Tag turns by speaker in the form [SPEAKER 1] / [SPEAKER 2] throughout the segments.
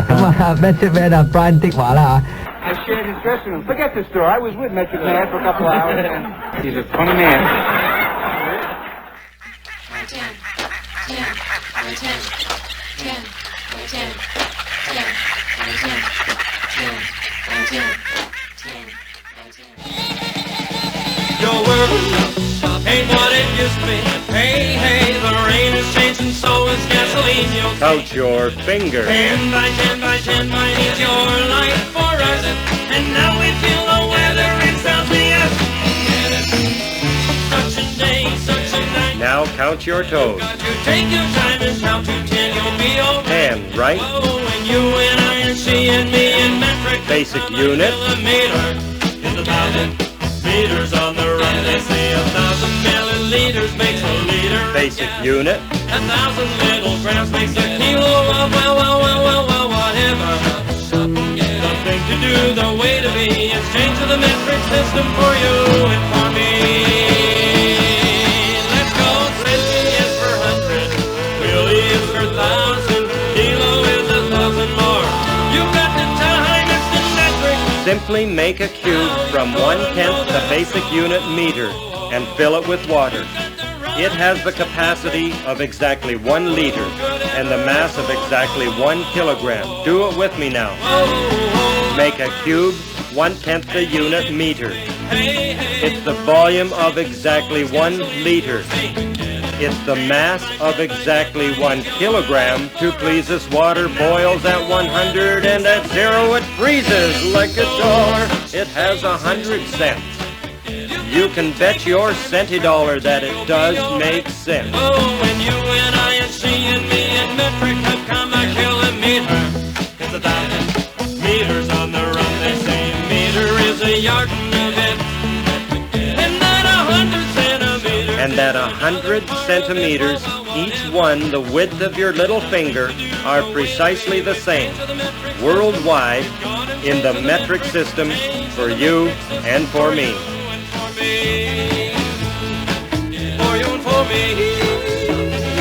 [SPEAKER 1] 咁啊 Metricettes 啊 Brian 的話啦
[SPEAKER 2] I shared his dressing room. Forget the store. I was with Metricettes for a couple of hours. And he's a funny man.
[SPEAKER 3] 'Your world ain't what it used to be. Hey, hey, the rain is changing, so is gasoline.
[SPEAKER 4] Count your fingers.
[SPEAKER 3] 10 by 10 by 10 by is your life for us. And now we feel the weather in Celsius. Such a day, such a night.
[SPEAKER 4] Now count your toes.
[SPEAKER 3] You take your time and count to 10, you'll be alright.
[SPEAKER 4] 10, right?
[SPEAKER 3] Oh, and you and I and she and me and metric.
[SPEAKER 4] Basic unit.
[SPEAKER 3] Kilometer is 1,000 meters on the run. They say 1,000 milliliters makes a liter.
[SPEAKER 4] Basic unit.
[SPEAKER 3] 1,000 little grams makes a kilo of whatever. The thing to do, the way to be, is change to the metric system for you and for me. Let's go. Centi is for 100, milli is for 1,000, kilo is 1,000 more. You've got the time, it's the metric.
[SPEAKER 4] Simply make a cube from 1/10 the basic unit meter and fill it with water. It has the capacity of exactly 1 liter and the mass of exactly 1 kilogram. Do it with me now. Make a cube 1/10 the unit meter. It's the volume of exactly 1 liter. It's the mass of exactly 1 kilogram. To please us, water boils at 100 and at 0 it freezes like a dollar. It has 100 cents. You can bet your $1 that it does make sense.
[SPEAKER 3] Oh, when you and I and she and me and metric have come a kilometer. It's 1,000 meters on the run. They say meter is a yard of it. And that 100 centimeters.
[SPEAKER 4] And that 100 centimeters, each one the width of your little finger, are precisely the same, worldwide, in the metric system, for you and for me.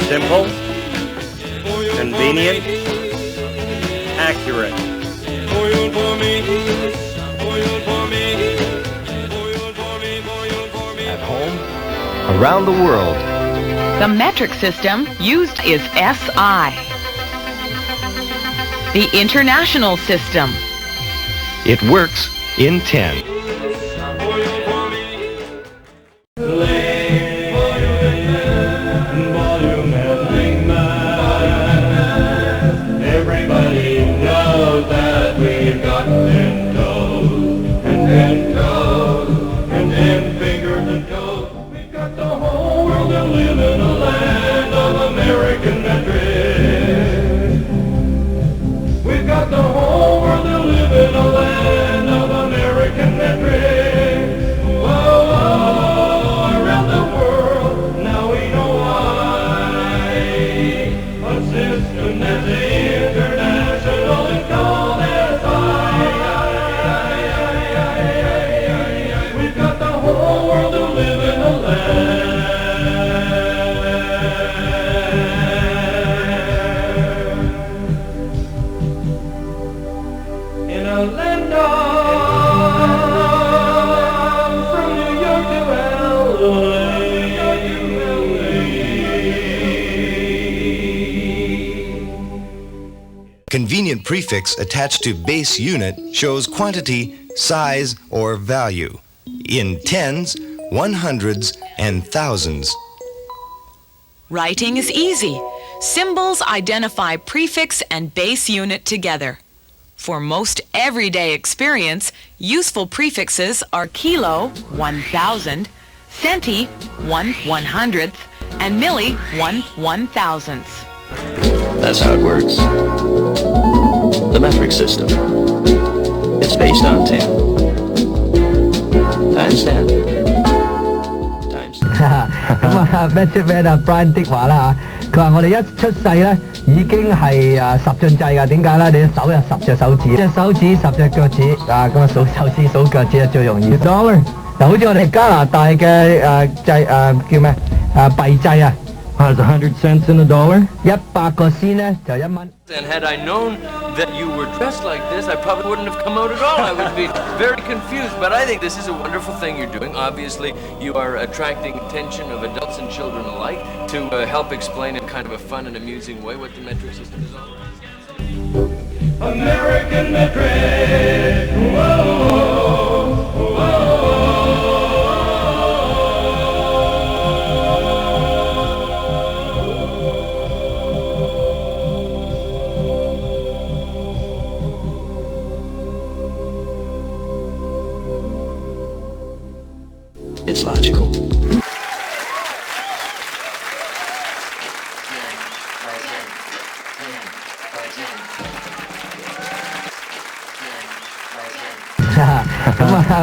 [SPEAKER 4] Simple, convenient, accurate.
[SPEAKER 1] At home, around the world.
[SPEAKER 5] The metric system used is SI. The international system.
[SPEAKER 6] It works in 10.
[SPEAKER 3] Everybody knows that we've got 10 toes, and 10 toes, and 10 fingers and toes. We've got the whole world to live in a land of American metric. We've got the whole world to live in a land of American metric. Whoa, whoa, around the world, now we know why. A system that's international is called SI. We've got the whole world to live in a land. In a land of, from New York to LA.
[SPEAKER 7] Convenient prefix attached to base unit shows quantity, size, or value in tens, 100s, and thousands.
[SPEAKER 5] Writing is easy. Symbols identify prefix and base unit together. For most everyday experience, useful prefixes are kilo, 1,000, centi, 1/100th, and milli, 1/1000th.
[SPEAKER 6] That's how it works. The metric system. It's based on 10. Times 10. Times 10.
[SPEAKER 1] 咁啊 Metricettes 啊 Brian 的話啦佢話我哋一出世咧已經係10進制㗎，點解咧？你手有10隻手指，隻手指10隻腳趾啊，咁啊數手指數腳趾係最容易。dollar 嗱，好似我哋加拿大嘅制叫咩幣制啊。Has 100 cents in a dollar. 100個仙咧就1蚊。
[SPEAKER 3] And had I known
[SPEAKER 8] that you were dressed like this, I probably wouldn't have come out at all. I would be very confused. But I think this is a wonderful thing you're doing. Obviously, you are attracting attention of adults and children alike to help explain in kind of a fun and amusing way what the metric system is all about.
[SPEAKER 3] American metric. Whoa, whoa.
[SPEAKER 6] It's logical.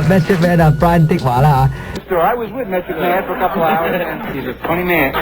[SPEAKER 1] Metric Man Brian 的話啦
[SPEAKER 2] So I was with Metric Man for a couple of hours, and he's a funny man.